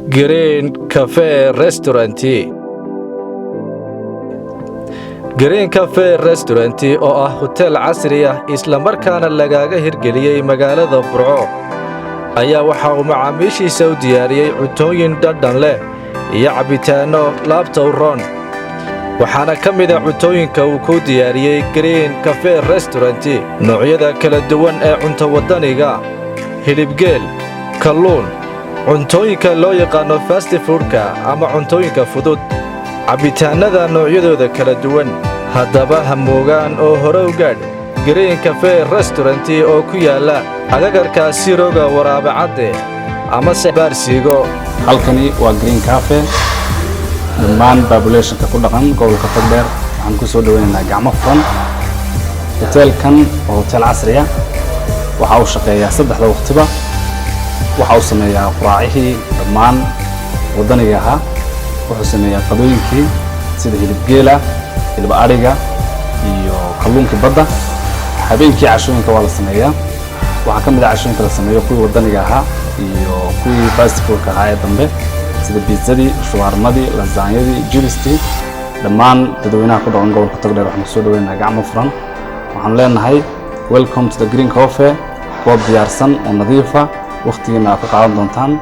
Green Cafe Restaurant. Green Cafe Restaurant oo ah hotel casri ah isla markaana lagaga hirgeliyay magaalada Burco ayaa waxa uu macaamiishiisa u diyaariyay cuntooyin dhadhan leh iyo cabitaano laabta u roon. waxaana ka mid ah cuntooyinka uu ku diyaariyay Green Cafe Restaurant noocyada kala duwan ee cunto wadaniga, hilibgeel, kalluun, cuntooyinka loo yaqaan fast foodka ama cuntooyinka fudud, cabitaanada noocyadooda kala duwan. haddaba ha moogaan oo hore u gaadh Green Cafe Restaurant oo ku yaala agagarka Siroga Waraabe Cadde ama Baarsigo. halkani waa Green Cafe dhammaan population-ka ku dhaqan gobolka Togdheer waxaan ku soo dhaweynaynaa gacmo furan. hotelkan waa hotel casri ah, waxa uu shaqeeyaa saddexda waqtiba, waxa uu sameeyaa quraacihii dhammaan wadaniga ahaa, wuxuu sameeyaa qadooyinkii sida hilibgeela, hilib ariga iyo kalluunka badda. habeenkii cashooyinka waa la sameeyaa, waxaa ka mid ah cashooyinka la sameeyo kuwii wadaniga ahaa iyo kuwii fast foodka ahaa ee dambe sida pizzadii, shawarmadii, lasaanyadii, jiristii. dhammaan dadweynaha ku dhaqan gobolka Togdheer waxaan ku soo dhaweynaynaa gacmo furan. waxaan leenahay welcome to the Green Cafe, goob diyaarsan oo nadiif ah, waqtigiina aad ku qaadan doontaan.